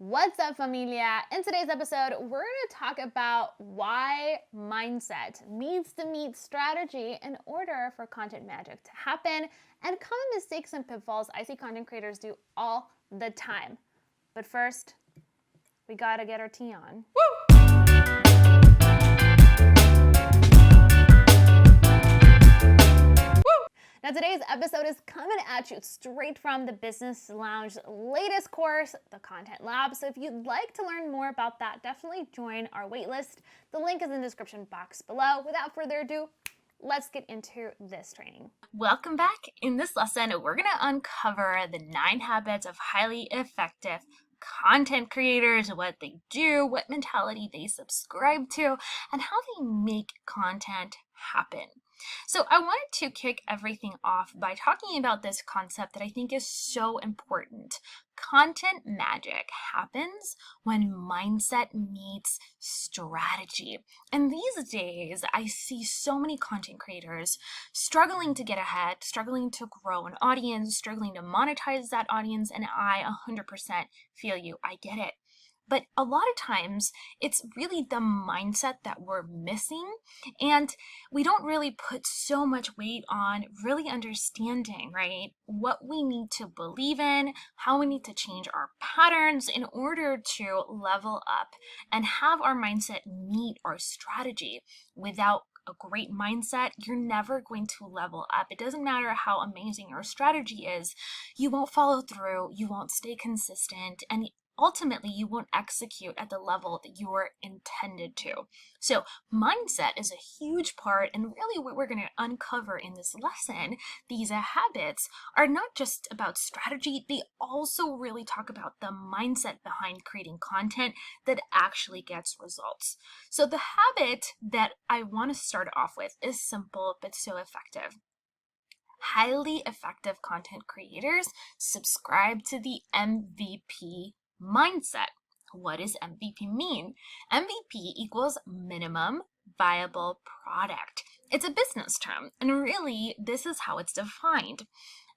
What's up, familia? In today's episode, we're going to talk about why mindset needs to meet strategy in order for content magic to happen, and common mistakes and pitfalls I see content creators do all the time. But first, we got to get our tea on. Now, today's episode is coming at you straight from the Business Lounge's latest course, the Content Lab. So if you'd like to learn more about that, definitely join our waitlist. The link is in the description box below. Without further ado, let's get into this training. Welcome back. In this lesson, we're going to uncover the 9 habits of highly effective content creators, what they do, what mentality they subscribe to, and how they make content happen. So I wanted to kick everything off by talking about this concept that I think is so important. Content magic happens when mindset meets strategy. And these days, I see so many content creators struggling to get ahead, struggling to grow an audience, struggling to monetize that audience, and I 100% feel you. I get it. But a lot of times, it's really the mindset that we're missing, and we don't really put so much weight on really understanding, right, what we need to believe in, how we need to change our patterns in order to level up and have our mindset meet our strategy. Without a great mindset, you're never going to level up. It doesn't matter how amazing your strategy is, you won't follow through, you won't stay consistent, and ultimately, you won't execute at the level that you were intended to. So mindset is a huge part, and really what we're going to uncover in this lesson, these habits are not just about strategy, they also really talk about the mindset behind creating content that actually gets results. So the habit that I want to start off with is simple but so effective. Highly effective content creators subscribe to the MVP mindset. What does MVP mean? MVP equals minimum viable product. It's a business term, and really, this is how it's defined.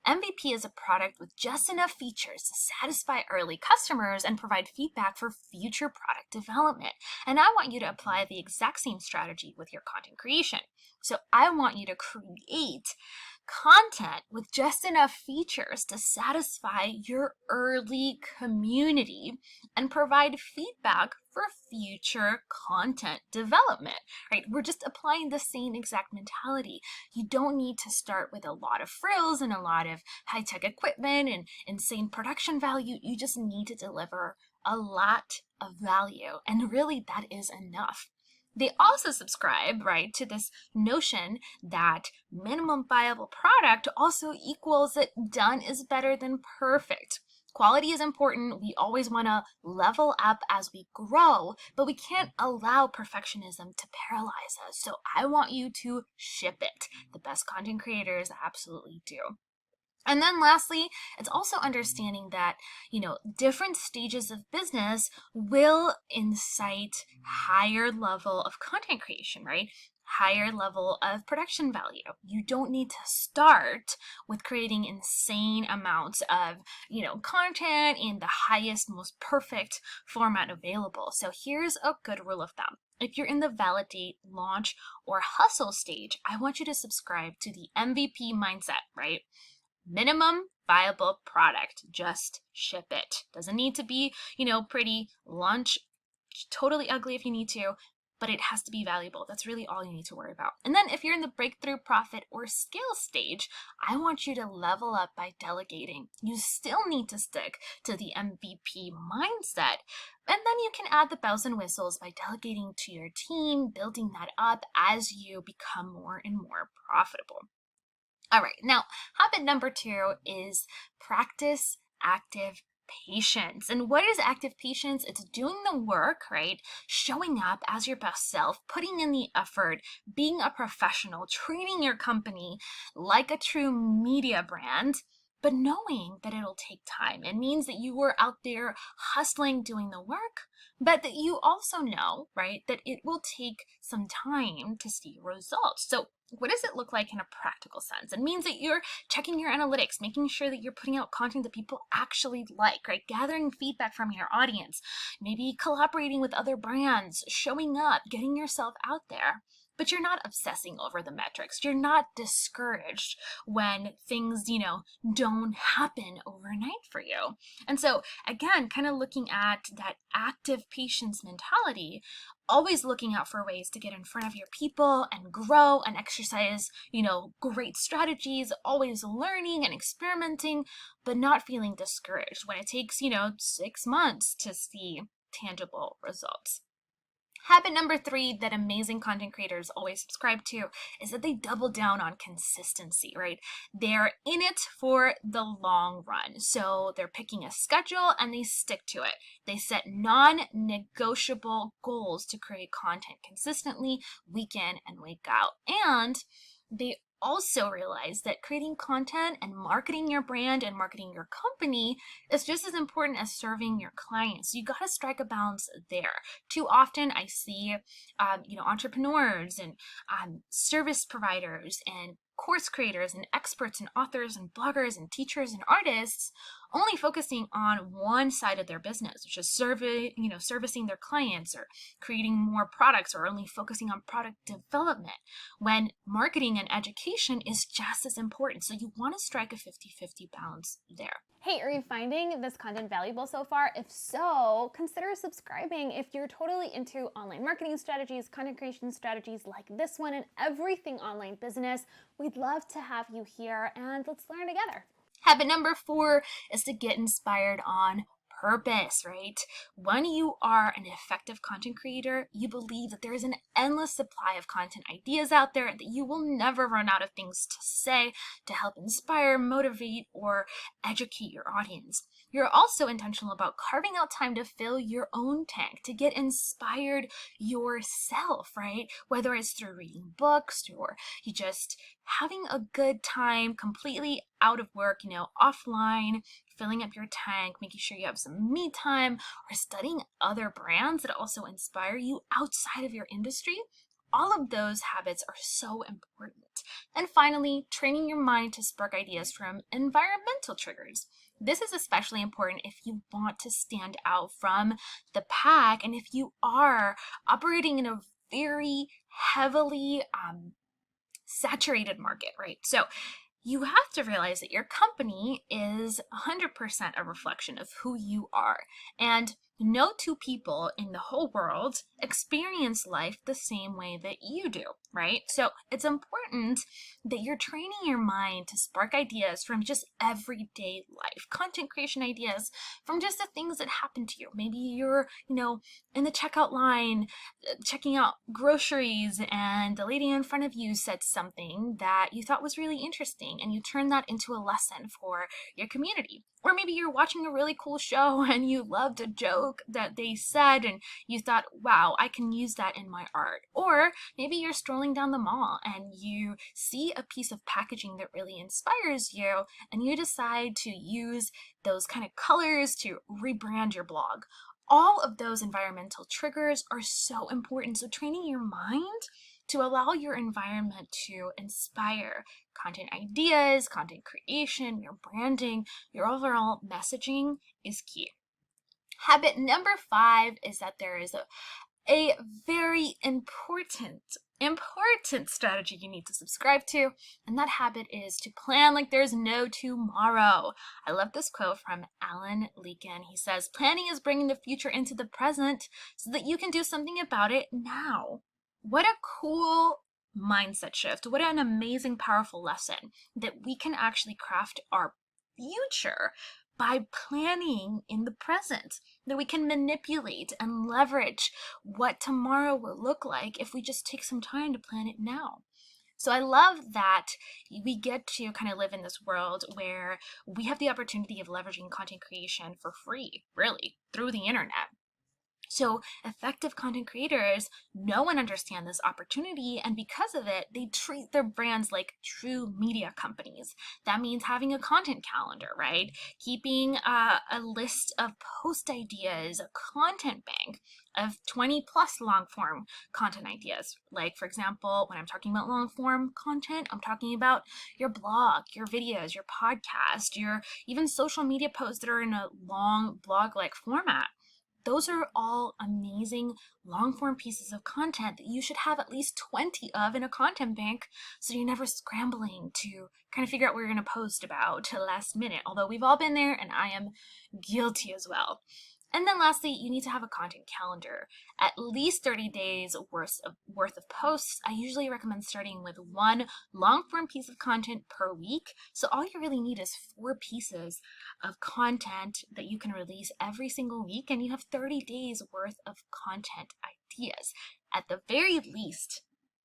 MVP is a product with just enough features to satisfy early customers and provide feedback for future product development. And I want you to apply the exact same strategy with your content creation. So I want you to create content with just enough features to satisfy your early community and provide feedback for future content development, right? We're just applying the same exact mentality. You don't need to start with a lot of frills and a lot of high-tech equipment and insane production value. You just need to deliver a lot of value, and really that is enough. They also subscribe, right, to this notion that minimum viable product also equals that done is better than perfect. Quality is important. We always want to level up as we grow, but we can't allow perfectionism to paralyze us. So I want you to ship it. The best content creators absolutely do. And then lastly, it's also understanding that, different stages of business will incite higher level of content creation, right? Higher level of production value. You don't need to start with creating insane amounts of, content in the highest, most perfect format available. So here's a good rule of thumb. If you're in the validate, launch, or hustle stage, I want you to subscribe to the MVP mindset, right? Minimum viable product. Just ship it. Doesn't need to be, pretty. Launch totally ugly if you need to, but it has to be valuable. That's really all you need to worry about. And then if you're in the breakthrough, profit, or scale stage, I want you to level up by delegating. You still need to stick to the MVP mindset, and then you can add the bells and whistles by delegating to your team, building that up as you become more and more profitable. All right, now habit number 2 is practice active patience. And what is active patience? It's doing the work, right? Showing up as your best self, putting in the effort, being a professional, treating your company like a true media brand, but knowing that it'll take time. It means that you were out there hustling, doing the work, but that you also know, right, that it will take some time to see results. So What does it look like in a practical sense? It means that you're checking your analytics, making sure that you're putting out content that people actually like, right? Gathering feedback from your audience, maybe collaborating with other brands, showing up, getting yourself out there. But you're not obsessing over the metrics. You're not discouraged when things, don't happen overnight for you. And so, again, kind of looking at that active patience mentality, always looking out for ways to get in front of your people and grow and exercise, great strategies, always learning and experimenting, but not feeling discouraged when it takes, 6 months to see tangible results. Habit number 3 that amazing content creators always subscribe to is that they double down on consistency, right? They're in it for the long run. So they're picking a schedule and they stick to it. They set non-negotiable goals to create content consistently, week in and week out. And they also realize that creating content and marketing your brand and marketing your company is just as important as serving your clients. You got to strike a balance there. Too often I see, entrepreneurs and service providers and course creators and experts and authors and bloggers and teachers and artists only focusing on one side of their business, which is servicing their clients or creating more products, or only focusing on product development, when marketing and education is just as important. So you want to strike a 50-50 balance there. Hey, are you finding this content valuable so far? If so, consider subscribing if you're totally into online marketing strategies, content creation strategies like this one, and everything online business. We'd love to have you here, and let's learn together. Habit number 4 is to get inspired on purpose, right? When you are an effective content creator, you believe that there is an endless supply of content ideas out there, that you will never run out of things to say to help inspire, motivate, or educate your audience. You're also intentional about carving out time to fill your own tank, to get inspired yourself, right? Whether it's through reading books or you just having a good time completely out of work, offline, filling up your tank, making sure you have some me time, or studying other brands that also inspire you outside of your industry. All of those habits are so important. And finally, training your mind to spark ideas from environmental triggers. This is especially important if you want to stand out from the pack and if you are operating in a very heavily saturated market, right? So you have to realize that your company is 100% a reflection of who you are. And no two people in the whole world experience life the same way that you do, right? So it's important that you're training your mind to spark ideas from just everyday life, content creation ideas from just the things that happen to you. Maybe you're, in the checkout line, checking out groceries, and the lady in front of you said something that you thought was really interesting, and you turn that into a lesson for your community. Or maybe you're watching a really cool show and you loved a joke that they said and you thought, wow, I can use that in my art. Or maybe you're strolling down the mall and you see a piece of packaging that really inspires you and you decide to use those kind of colors to rebrand your blog. All of those environmental triggers are so important. So training your mind to allow your environment to inspire content ideas, content creation, your branding, your overall messaging is key. Habit number 5 is that there is a very important strategy you need to subscribe to, and that habit is to plan like there's no tomorrow. I love this quote from Alan Leakin. He says, "Planning is bringing the future into the present so that you can do something about it now." What a cool mindset shift. What an amazing, powerful lesson that we can actually craft our future by planning in the present, that we can manipulate and leverage what tomorrow will look like if we just take some time to plan it now. So I love that we get to kind of live in this world where we have the opportunity of leveraging content creation for free, really, through the internet. So effective content creators know and understand this opportunity, and because of it, they treat their brands like true media companies. That means having a content calendar, right? Keeping a list of post ideas, a content bank of 20 plus long form content ideas. Like, for example, when I'm talking about long form content, I'm talking about your blog, your videos, your podcast, your even social media posts that are in a long blog like format. Those are all amazing long form pieces of content that you should have at least 20 of in a content bank, so you're never scrambling to kind of figure out what you're going to post about to the last minute. Although we've all been there, and I am guilty as well. And then lastly, you need to have a content calendar. At least 30 days worth of posts. I usually recommend starting with one long form piece of content per week. So all you really need is 4 pieces of content that you can release every single week, and you have 30 days worth of content ideas. At the very least,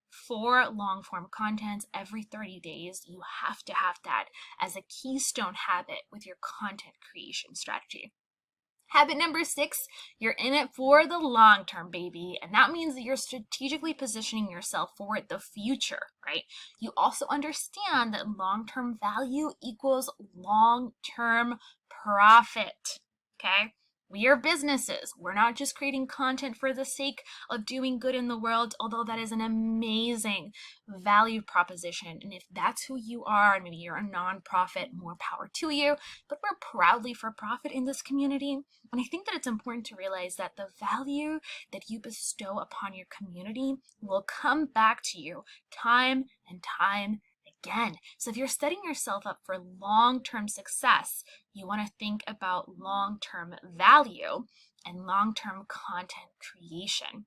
4 long form contents every 30 days. You have to have that as a keystone habit with your content creation strategy. Habit number 6, you're in it for the long term, baby. And that means that you're strategically positioning yourself for the future, right? You also understand that long term value equals long term profit, okay? We are businesses. We're not just creating content for the sake of doing good in the world, although that is an amazing value proposition. And if that's who you are, and maybe you're a nonprofit, more power to you, but we're proudly for profit in this community. And I think that it's important to realize that the value that you bestow upon your community will come back to you time and time again. So if you're setting yourself up for long-term success, you want to think about long-term value and long-term content creation.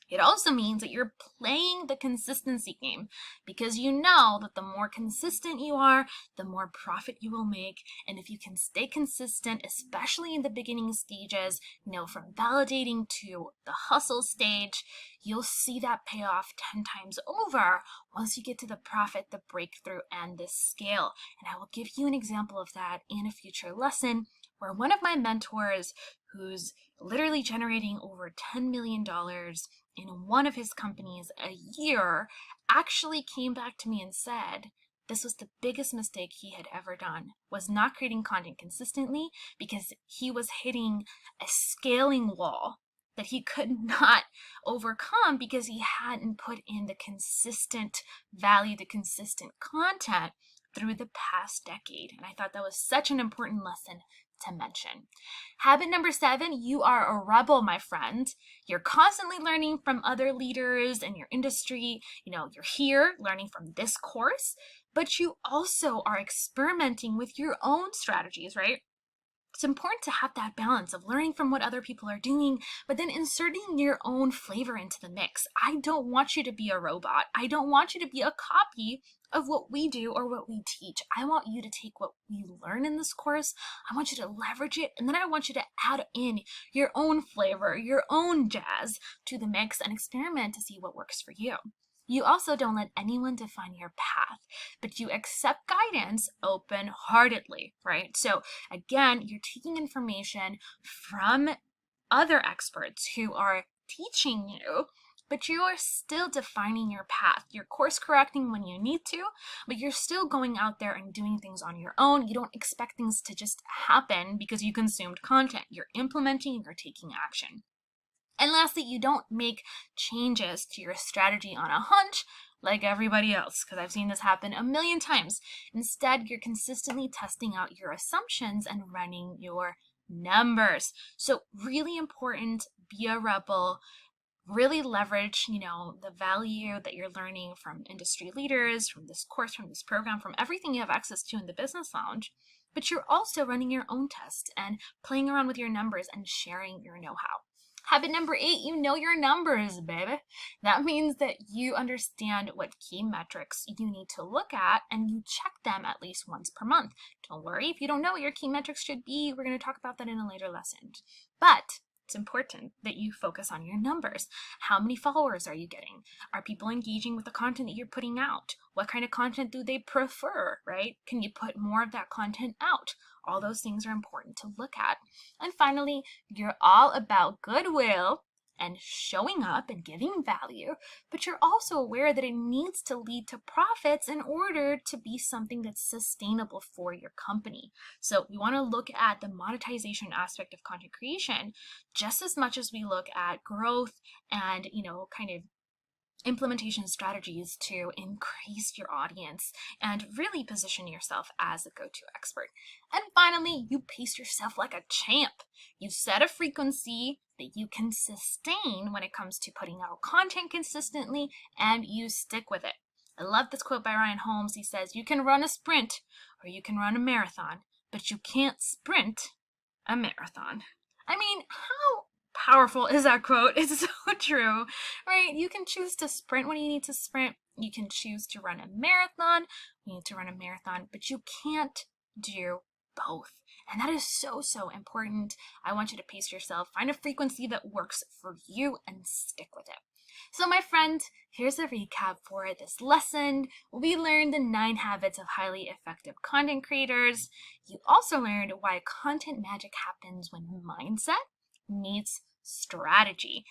It also means that you're playing the consistency game, because you know that the more consistent you are, the more profit you will make. And if you can stay consistent, especially in the beginning stages, from validating to the hustle stage, you'll see that pay off 10 times over once you get to the profit, the breakthrough, and the scale. And I will give you an example of that in a future lesson, where one of my mentors, who's literally generating over $10 million in one of his companies a year, actually came back to me and said this was the biggest mistake he had ever done, was not creating content consistently, because he was hitting a scaling wall that he could not overcome because he hadn't put in the consistent value, the consistent content through the past decade. And I thought that was such an important lesson to mention. Habit number 7, you are a rebel, my friend. You're constantly learning from other leaders in your industry. You're here learning from this course, but you also are experimenting with your own strategies, right? It's important to have that balance of learning from what other people are doing, but then inserting your own flavor into the mix. I don't want you to be a robot. I don't want you to be a copy of what we do or what we teach. I want you to take what we learn in this course, I want you to leverage it, and then I want you to add in your own flavor, your own jazz to the mix, and experiment to see what works for you. You also don't let anyone define your path, but you accept guidance open-heartedly, right? So again, you're taking information from other experts who are teaching you, but you are still defining your path. You're course correcting when you need to, but you're still going out there and doing things on your own. You don't expect things to just happen because you consumed content. You're implementing and you're taking action. And lastly, you don't make changes to your strategy on a hunch like everybody else, because I've seen this happen a million times. Instead, you're consistently testing out your assumptions and running your numbers. So really important, be a rebel, really leverage, the value that you're learning from industry leaders, from this course, from this program, from everything you have access to in the Business Lounge. But you're also running your own tests and playing around with your numbers and sharing your know-how. Habit number 8, you know your numbers, baby. That means that you understand what key metrics you need to look at, and you check them at least once per month. Don't worry if you don't know what your key metrics should be. We're going to talk about that in a later lesson. But it's important that you focus on your numbers. How many followers are you getting? Are people engaging with the content that you're putting out? What kind of content do they prefer, right? Can you put more of that content out? All those things are important to look at. And finally, you're all about goodwill and showing up and giving value, but you're also aware that it needs to lead to profits in order to be something that's sustainable for your company. So we want to look at the monetization aspect of content creation just as much as we look at growth and, kind of implementation strategies to increase your audience and really position yourself as a go-to expert. And finally, you pace yourself like a champ. You set a frequency that you can sustain when it comes to putting out content consistently, and you stick with it. I love this quote by Ryan Holmes. He says, "You can run a sprint or you can run a marathon, but you can't sprint a marathon." I mean, how powerful is that quote? It's so true, right? You can choose to sprint when you need to sprint. You can choose to run a marathon when you need to run a marathon, but you can't do both. And that is so, so important. I want you to pace yourself, find a frequency that works for you, and stick with it. So my friend, here's a recap for this lesson. We learned the 9 habits of highly effective content creators. You also learned why content magic happens when mindset meets strategy.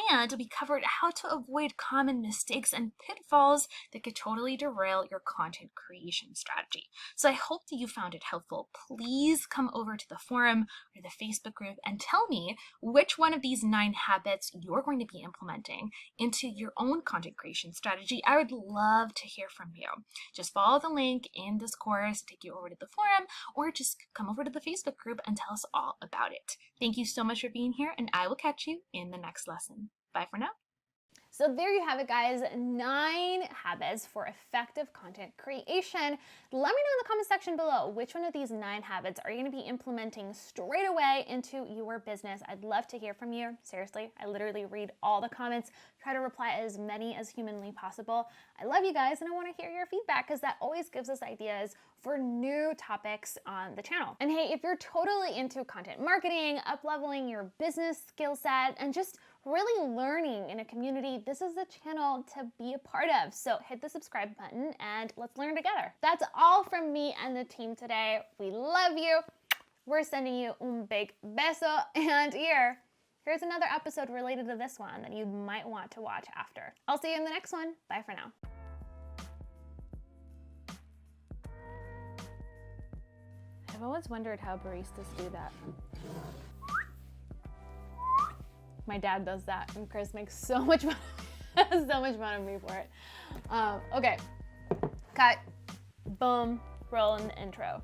And we covered how to avoid common mistakes and pitfalls that could totally derail your content creation strategy. So I hope that you found it helpful. Please come over to the forum or the Facebook group and tell me which one of these 9 habits you're going to be implementing into your own content creation strategy. I would love to hear from you. Just follow the link in this course, take you over to the forum, or just come over to the Facebook group and tell us all about it. Thank you so much for being here, and I will catch you in the next lesson. Bye for now. So there you have it, guys. 9 habits for effective content creation. Let me know in the comment section below which one of these 9 habits are you going to be implementing straight away into your business. I'd love to hear from you. Seriously, I literally read all the comments, try to reply as many as humanly possible. I love you guys, and I want to hear your feedback because that always gives us ideas for new topics on the channel. And hey, if you're totally into content marketing, up-leveling your business skill set, and just really learning in a community, this is the channel to be a part of. So hit the subscribe button and let's learn together. That's all from me and the team today. We love you. We're sending you un big beso, and here's another episode related to this one that you might want to watch after. I'll see you in the next one. Bye for now. I've always wondered how baristas do that. My dad does that, and Chris makes so much fun, so much fun of me for it. Okay, cut, boom, roll in the intro.